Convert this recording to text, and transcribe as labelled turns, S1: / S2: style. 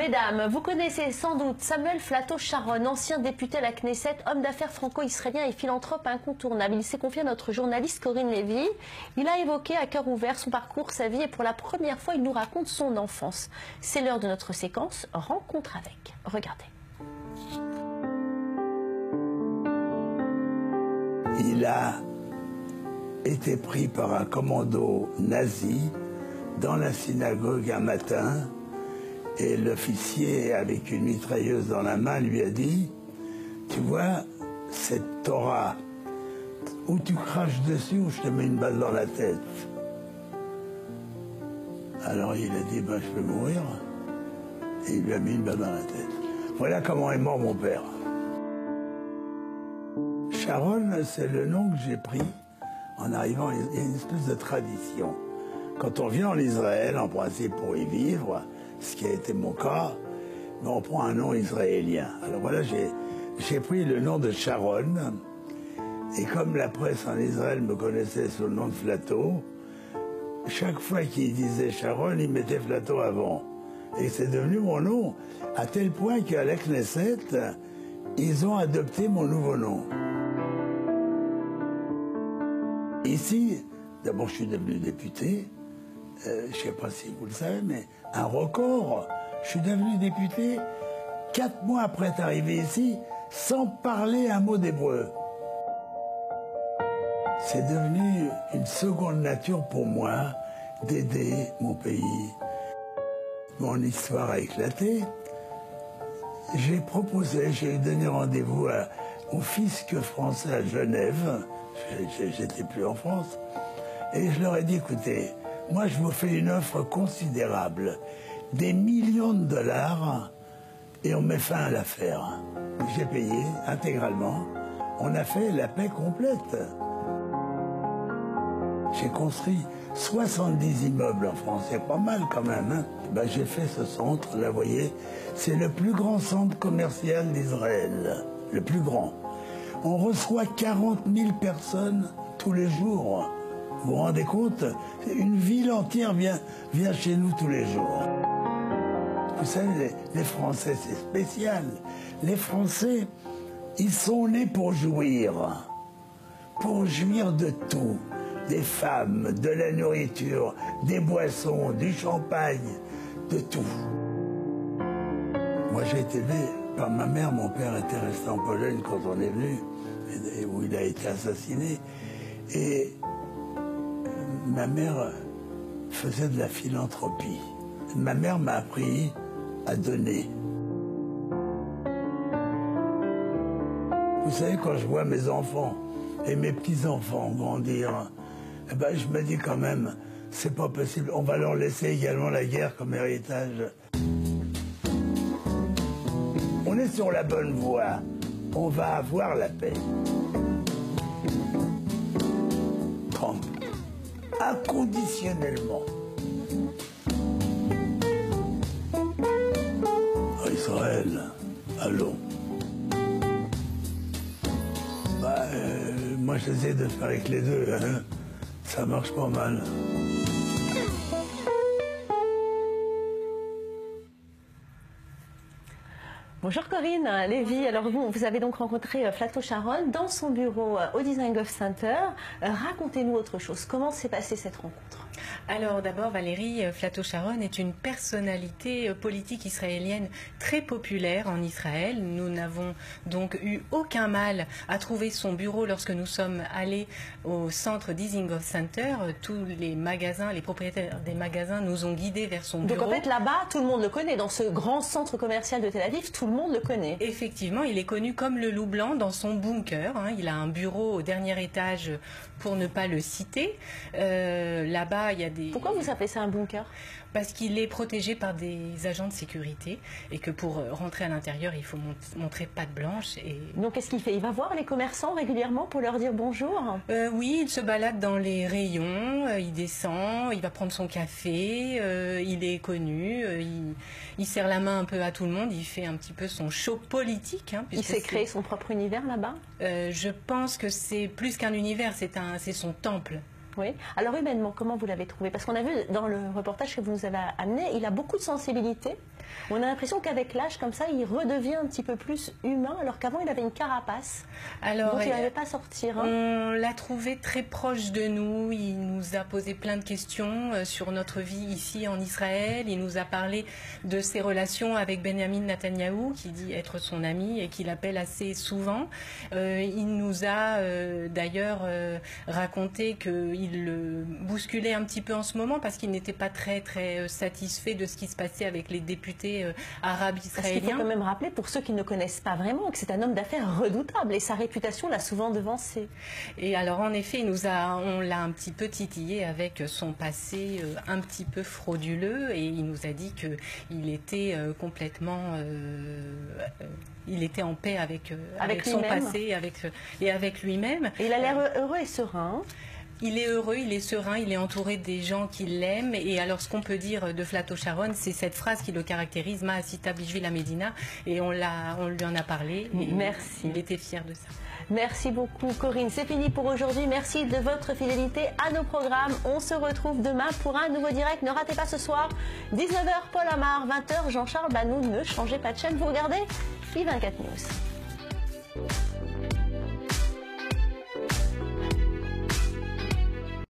S1: Mesdames, vous connaissez sans doute Samuel Flato-Sharon, ancien député à la Knesset, homme d'affaires franco-israélien et philanthrope incontournable. Il s'est confié à notre journaliste Corinne Lévy. Il a évoqué à cœur ouvert son parcours, sa vie et pour la première fois, il nous raconte son enfance. C'est l'heure de notre séquence Rencontre avec. Regardez.
S2: Il a été pris par un commando nazi dans la synagogue un matin. Et l'officier, avec une mitrailleuse dans la main, lui a dit « Tu vois, cette Torah, ou tu craches dessus ou je te mets une balle dans la tête. » Alors il a dit ben, « Je peux mourir. » Et il lui a mis une balle dans la tête. Voilà comment est mort mon père. Sharon, c'est le nom que j'ai pris en arrivant. Il y a une espèce de tradition. Quand on vient en Israël, en principe pour y vivre, ce qui a été mon cas, mais on prend un nom israélien. Alors voilà, j'ai pris le nom de Sharon, et comme la presse en Israël me connaissait sous le nom de Flato, chaque fois qu'il disait Sharon, il mettait Flato avant. Et c'est devenu mon nom, à tel point qu'à la Knesset, ils ont adopté mon nouveau nom. Ici, d'abord je suis devenu député, je ne sais pas si vous le savez, mais un record. Je suis devenu député 4 mois après être arrivé ici, sans parler un mot d'hébreu. C'est devenu une seconde nature pour moi d'aider mon pays. Mon histoire a éclaté. J'ai proposé, j'ai donné rendez-vous au fisc français à Genève. J'étais plus en France. Et je leur ai dit, écoutez, moi, je vous fais une offre considérable, des millions de dollars, et on met fin à l'affaire. J'ai payé intégralement. On a fait la paix complète. J'ai construit 70 immeubles en France, c'est pas mal quand même. Hein? Ben, j'ai fait ce centre, là, vous voyez, c'est le plus grand centre commercial d'Israël, le plus grand. On reçoit 40 000 personnes tous les jours. Vous vous rendez compte? Une ville entière vient chez nous tous les jours. Vous savez, les Français, c'est spécial. Les Français, ils sont nés pour jouir de tout. Des femmes, de la nourriture, des boissons, du champagne, de tout. Moi, j'ai été élevé par ma mère. Mon père était resté en Pologne quand on est venu, où il a été assassiné. Et ma mère faisait de la philanthropie. Ma mère m'a appris à donner. Vous savez, quand je vois mes enfants et mes petits-enfants grandir, eh ben, je me dis quand même, c'est pas possible. On va leur laisser également la guerre comme héritage. On est sur la bonne voie. On va avoir la paix. Trump. Inconditionnellement. Israël, allons. Moi, j'essaie de faire avec les deux. Hein. Ça marche pas mal.
S1: Bonjour Corinne Lévy, alors vous avez donc rencontré Flato-Sharon dans son bureau au Design Center. Racontez-nous autre chose, comment s'est passée cette rencontre?
S3: Alors d'abord Valérie, Flato-Sharon est une personnalité politique israélienne très populaire en Israël. Nous n'avons donc eu aucun mal à trouver son bureau lorsque nous sommes allés au centre Dizengoff Center. Tous les magasins, les propriétaires des magasins nous ont guidés vers son bureau.
S1: Donc en fait là-bas, tout le monde le connaît, dans ce grand centre commercial de Tel Aviv, tout le monde le connaît.
S3: Effectivement, il est connu comme le loup blanc dans son bunker. Hein. Il a un bureau au dernier étage pour ne pas le citer. Là-bas, il y a des...
S1: Pourquoi vous appelez ça un bunker?
S3: Parce qu'il est protégé par des agents de sécurité et que pour rentrer à l'intérieur, il faut montrer patte blanche. Et...
S1: Donc qu'est-ce qu'il fait? Il va voir les commerçants régulièrement pour leur dire bonjour?
S3: Oui, il se balade dans les rayons, il descend, il va prendre son café, il est connu, il serre la main un peu à tout le monde, il fait un petit peu son show politique. Hein,
S1: il s'est créé son propre univers là-bas?
S3: Je pense que c'est plus qu'un univers, c'est son temple.
S1: Oui. Alors humainement, comment vous l'avez trouvé? Parce qu'on a vu dans le reportage que vous nous avez amené, il a beaucoup de sensibilité. On a l'impression qu'avec l'âge, comme ça, il redevient un petit peu plus humain, alors qu'avant, il avait une carapace.
S3: Alors,
S1: dont il n'arrivait pas à sortir.
S3: On l'a trouvé très proche de nous. Il nous a posé plein de questions sur notre vie ici en Israël. Il nous a parlé de ses relations avec Benjamin Netanyahou, qui dit être son ami et qu'il appelle assez souvent. Il nous a d'ailleurs raconté qu'il le bousculait un petit peu en ce moment parce qu'il n'était pas très satisfait de ce qui se passait avec les députés arabes israéliens.
S1: Parce qu'il faut quand même rappeler, pour ceux qui ne connaissent pas vraiment, que c'est un homme d'affaires redoutable et sa réputation l'a souvent devancé.
S3: Et alors en effet, on l'a un petit peu titillé avec son passé un petit peu frauduleux et il nous a dit qu'il était complètement... il était en paix avec son passé et avec lui-même.
S1: Et il a l'air heureux et serein.
S3: Il est heureux, il est serein, il est entouré des gens qui l'aiment. Et alors, ce qu'on peut dire de Flato Sharon, c'est cette phrase qui le caractérise, Ma'asita bishvil Medina. Et on lui en a parlé.
S1: Merci.
S3: Il était fier de ça.
S1: Merci beaucoup, Corinne. C'est fini pour aujourd'hui. Merci de votre fidélité à nos programmes. On se retrouve demain pour un nouveau direct. Ne ratez pas ce soir, 19h, Paul Amar, 20h, Jean-Charles Banou. Ne changez pas de chaîne, vous regardez I24 News.